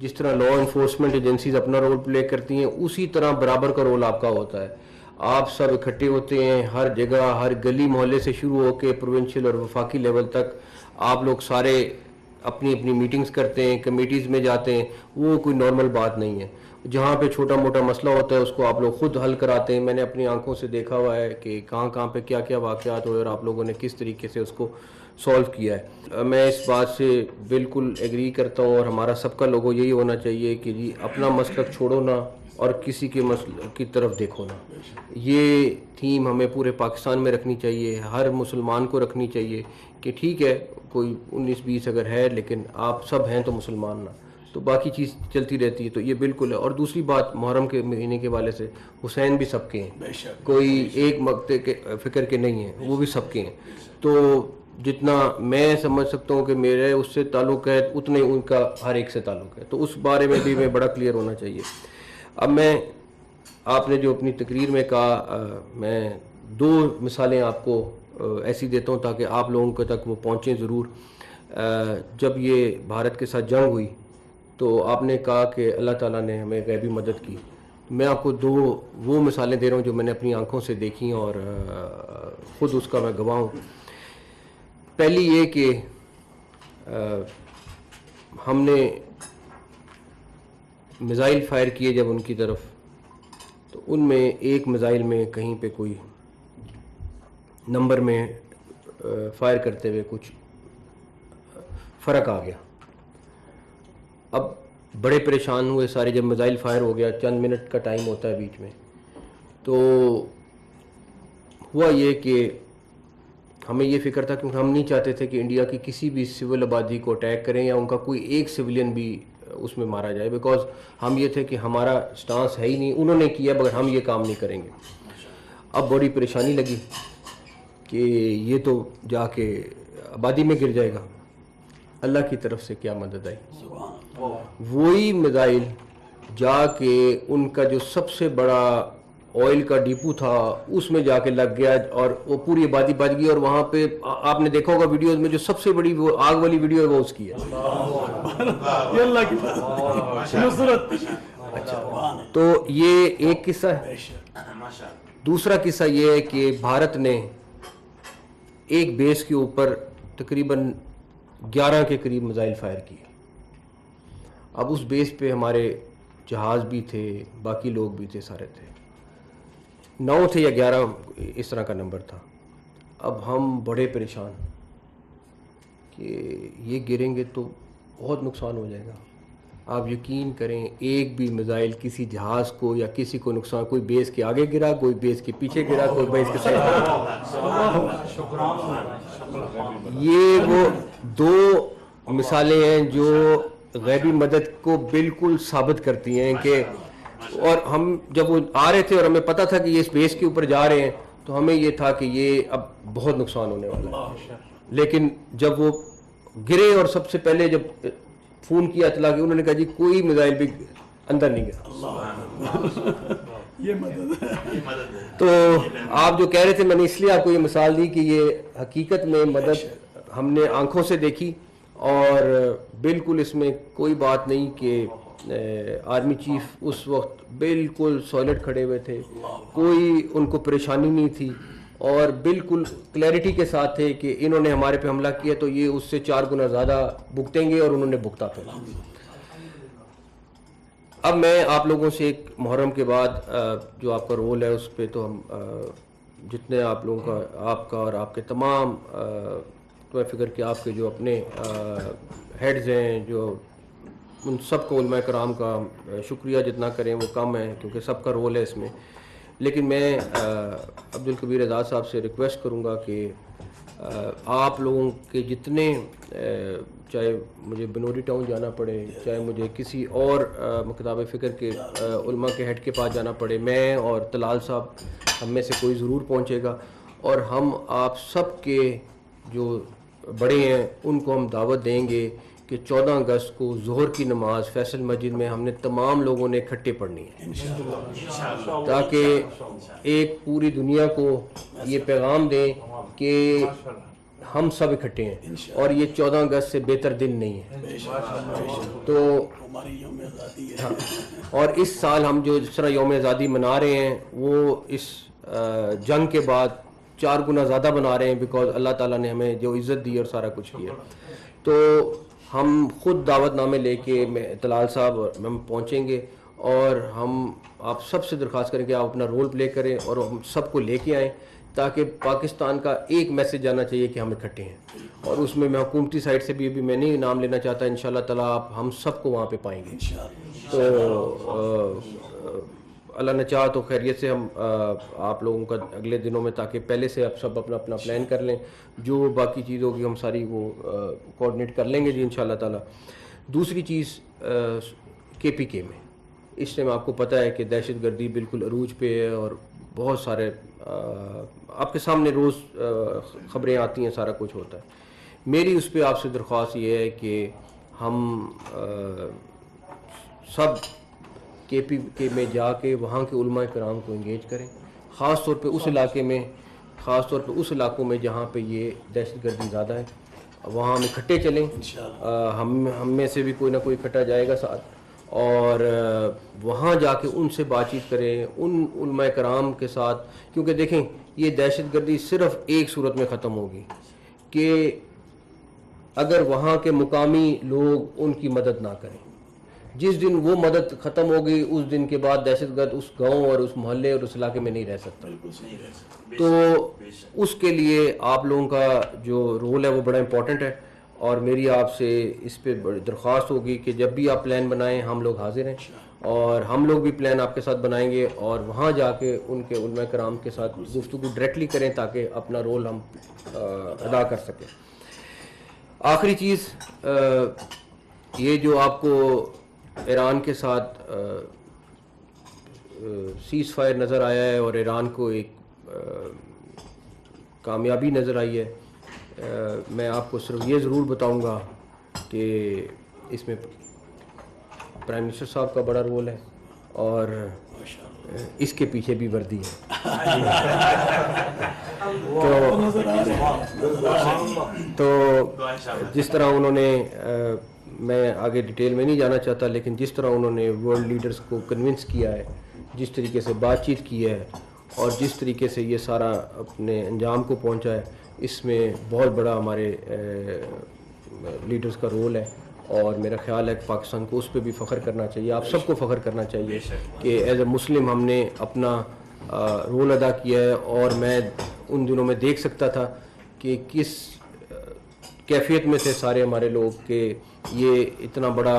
جس طرح law enforcement agencies اپنا رول پلے کرتی ہیں اسی طرح برابر کا رول آپ کا ہوتا ہے. آپ سب اکٹھے ہوتے ہیں ہر جگہ, ہر گلی محلے سے شروع ہو کے پروونشل اور وفاقی لیول تک آپ لوگ سارے اپنی اپنی میٹنگز کرتے ہیں, کمیٹیز میں جاتے ہیں. وہ کوئی نارمل بات نہیں ہے. جہاں پہ چھوٹا موٹا مسئلہ ہوتا ہے اس کو آپ لوگ خود حل کراتے ہیں. میں نے اپنی آنکھوں سے دیکھا ہوا ہے کہ کہاں کہاں پہ کیا کیا واقعات ہوئے اور آپ لوگوں نے کس طریقے سے اس کو سولو کیا ہے. میں اس بات سے بالکل ایگری کرتا ہوں اور ہمارا سب کا لوگو یہی ہونا چاہیے کہ جی اپنا مسلک چھوڑو نا اور کسی کے مسلک کی طرف دیکھو نا. یہ تھیم ہمیں پورے پاکستان میں رکھنی چاہیے, ہر مسلمان کو رکھنی چاہیے کہ ٹھیک ہے کوئی 19-20 اگر ہے لیکن آپ سب ہیں تو مسلمان نا, تو باقی چیز چلتی رہتی ہے. تو یہ بالکل ہے. اور دوسری بات محرم کے مہینے کے حوالے سے, حسین بھی سب کے ہیں, کوئی ایک مقطع کے فکر کے نہیں ہیں, وہ بھی سب کے ہیں. تو جتنا میں سمجھ سکتا ہوں کہ میرے اس سے تعلق ہے اتنے ان کا ہر ایک سے تعلق ہے. تو اس بارے میں بھی میں بڑا کلیئر ہونا چاہیے. اب میں آپ نے جو اپنی تقریر میں کہا, میں 2 مثالیں آپ کو ایسی دیتا ہوں تاکہ آپ لوگوں کے تک وہ پہنچیں ضرور. جب یہ بھارت کے ساتھ جنگ ہوئی تو آپ نے کہا کہ اللہ تعالیٰ نے ہمیں غیبی مدد کی. میں آپ کو 2 وہ مثالیں دے رہا ہوں جو میں نے اپنی آنکھوں سے دیکھی اور خود اس کا میں گواہ ہوں. پہلی یہ کہ ہم نے میزائل فائر کیے جب ان کی طرف, تو ان میں ایک میزائل میں کہیں پہ کوئی نمبر میں فائر کرتے ہوئے کچھ فرق آ گیا. اب بڑے پریشان ہوئے سارے. جب میزائل فائر ہو گیا, چند منٹ کا ٹائم ہوتا ہے بیچ میں, تو ہوا یہ کہ ہمیں یہ فکر تھا کیونکہ ہم نہیں چاہتے تھے کہ انڈیا کی کسی بھی سول آبادی کو اٹیک کریں یا ان کا کوئی ایک سویلین بھی اس میں مارا جائے, بیکاز ہم یہ تھے کہ ہمارا سٹانس ہے ہی نہیں, انہوں نے کیا مگر ہم یہ کام نہیں کریں گے. اب بڑی پریشانی لگی کہ یہ تو جا کے آبادی میں گر جائے گا. اللہ کی طرف سے کیا مدد آئی. وہی میزائل جا کے ان کا جو سب سے بڑا آئل کا ڈیپو تھا اس میں جا کے لگ گیا اور وہ پوری آبادی بچ گئی. اور وہاں پہ آپ نے دیکھا ہوگا ویڈیوز میں جو سب سے بڑی وہ آگ والی ویڈیو ہے وہ اس کی ہے. تو یہ ایک قصہ ہے. دوسرا قصہ یہ ہے کہ بھارت نے ایک بیس کے اوپر تقریباً 11 کے قریب میزائل فائر کیے. اب اس بیس پہ ہمارے جہاز بھی تھے, باقی لوگ بھی تھے, سارے تھے, 9 تھے یا 11 اس طرح کا نمبر تھا. اب ہم بڑے پریشان کہ یہ گریں گے تو بہت نقصان ہو جائے گا. آپ یقین کریں ایک بھی میزائل کسی جہاز کو یا کسی کو نقصان, کوئی بیس کے آگے گرا, کوئی بیس کے پیچھے گرا, کوئی بیس کے ساتھ. یہ وہ 2 مثالیں ہیں جو غیبی مدد کو بالکل ثابت کرتی ہیں کہ, اور ہم جب وہ آ رہے تھے اور ہمیں پتہ تھا کہ یہ اس بیس کے اوپر جا رہے ہیں تو ہمیں یہ تھا کہ یہ اب بہت نقصان ہونے والا ہے. لیکن جب وہ گرے اور سب سے پہلے جب فون کیا اطلاع کی, انہوں نے کہا جی کوئی میزائل بھی اندر نہیں گیا. تو آپ جو کہہ رہے تھے, میں نے اس لیے آپ کو یہ مثال دی کہ یہ حقیقت میں مدد ہم نے آنکھوں سے دیکھی. اور بالکل اس میں کوئی بات نہیں کہ آرمی چیف اس وقت بالکل سالڈ کھڑے ہوئے تھے, کوئی ان کو پریشانی نہیں تھی اور بالکل کلیئرٹی کے ساتھ تھے کہ انہوں نے ہمارے پہ حملہ کیا تو یہ اس سے 4 گنا زیادہ بھگتیں گے, اور انہوں نے بھگتا تھا. اب میں آپ لوگوں سے ایک محرم کے بعد جو آپ کا رول ہے اس پہ تو ہم جتنے آپ لوگوں کا, آپ کا اور آپ کے تمام تو میں فکر کہ آپ کے جو اپنے ہیڈز ہیں, جو ان سب کو علماء کرام کا شکریہ جتنا کریں وہ کم ہے کیونکہ سب کا رول ہے اس میں. لیکن میں عبدالکبیر اعزاز صاحب سے ریکویسٹ کروں گا کہ آپ لوگوں کے جتنے, چاہے مجھے بنوری ٹاؤن جانا پڑے, چاہے مجھے کسی اور مکتاب فکر کے علماء کے ہیڈ کے پاس جانا پڑے, میں اور طلال صاحب ہم میں سے کوئی ضرور پہنچے گا. اور ہم آپ سب کے جو بڑے ہیں ان کو ہم دعوت دیں گے کہ 14 اگست کو ظہر کی نماز فیصل مسجد میں ہم نے تمام لوگوں نے اکٹھے پڑھنی ہے, تاکہ ایک پوری دنیا کو یہ پیغام دیں کہ ہم سب اکٹھے ہیں اور یہ 14 اگست سے بہتر دن نہیں ہے. تو ہماری یوم آزادی ہے. ہاں، اور اس سال ہم جو جس طرح یوم آزادی منا رہے ہیں وہ اس جنگ کے بعد 4 گنا زیادہ بنا رہے ہیں، بیکاز اللہ تعالیٰ نے ہمیں جو عزت دی اور سارا کچھ کیا. تو ہم خود دعوت نامے لے کے طلال صاحب ہم پہنچیں گے اور ہم آپ سب سے درخواست کریں کہ آپ اپنا رول پلے کریں اور ہم سب کو لے کے آئیں، تاکہ پاکستان کا ایک میسج جانا چاہیے کہ ہم اکٹھے ہیں. اور اس میں حکومتی سائڈ سے بھی ابھی میں نہیں نام لینا چاہتا، انشاءاللہ تعالیٰ آپ ہم سب کو وہاں پہ پائیں گے. تو اللہ نے چاہا تو خیریت سے ہم آپ لوگوں کا اگلے دنوں میں، تاکہ پہلے سے آپ سب اپنا اپنا پلان کر لیں، جو باقی چیز ہوگی ہم ساری وہ کوآرڈینیٹ کر لیں گے جی انشاءاللہ تعالیٰ. دوسری چیز KPK میں اس ٹائم آپ کو پتہ ہے کہ دہشت گردی بالکل عروج پہ ہے اور بہت سارے آپ کے سامنے روز خبریں آتی ہیں، سارا کچھ ہوتا ہے. میری اس پہ آپ سے درخواست یہ ہے کہ ہم سب KPK میں جا کے وہاں کے علماء کرام کو انگیج کریں، خاص طور پہ اس علاقے میں، خاص طور پہ اس علاقوں میں جہاں پہ یہ دہشت گردی زیادہ ہے. وہاں ہم اکٹھے چلیں، ہم میں سے بھی کوئی نہ کوئی اکٹھا جائے گا ساتھ، اور وہاں جا کے ان سے بات چیت کریں ان علماء کرام کے ساتھ. کیونکہ دیکھیں یہ دہشت گردی صرف ایک صورت میں ختم ہوگی کہ اگر وہاں کے مقامی لوگ ان کی مدد نہ کریں. جس دن وہ مدد ختم ہوگی اس دن کے بعد دہشت گرد اس گاؤں اور اس محلے اور اس علاقے میں نہیں رہ سکتا. تو اس کے لیے آپ لوگوں کا جو رول ہے وہ بڑا امپورٹنٹ ہے، اور میری آپ سے اس پہ بڑی درخواست ہوگی کہ جب بھی آپ پلان بنائیں ہم لوگ حاضر ہیں، اور ہم لوگ بھی پلان آپ کے ساتھ بنائیں گے اور وہاں جا کے ان کے علماء کرام کے ساتھ گفتگو ڈائریکٹلی کریں تاکہ اپنا رول ہم ادا کر سکیں. آخری چیز یہ جو آپ کو ایران کے ساتھ سیز فائر نظر آیا ہے اور ایران کو ایک کامیابی نظر آئی ہے، میں آپ کو صرف یہ ضرور بتاؤں گا کہ اس میں پرائم منسٹر صاحب کا بڑا رول ہے اور اس کے پیچھے بھی وردی ہے. تو جس طرح انہوں نے، میں آگے ڈیٹیل میں نہیں جانا چاہتا، لیکن جس طرح انہوں نے ورلڈ لیڈرز کو کنونس کیا ہے، جس طریقے سے بات چیت کی ہے اور جس طریقے سے یہ سارا اپنے انجام کو پہنچا ہے، اس میں بہت بڑا ہمارے لیڈرز کا رول ہے. اور میرا خیال ہے کہ پاکستان کو اس پہ بھی فخر کرنا چاہیے، آپ سب کو فخر کرنا چاہیے کہ ایز اے مسلم ہم نے اپنا رول ادا کیا ہے. اور میں ان دنوں میں دیکھ سکتا تھا کہ کس کیفیت میں تھے سارے ہمارے لوگ کہ یہ اتنا بڑا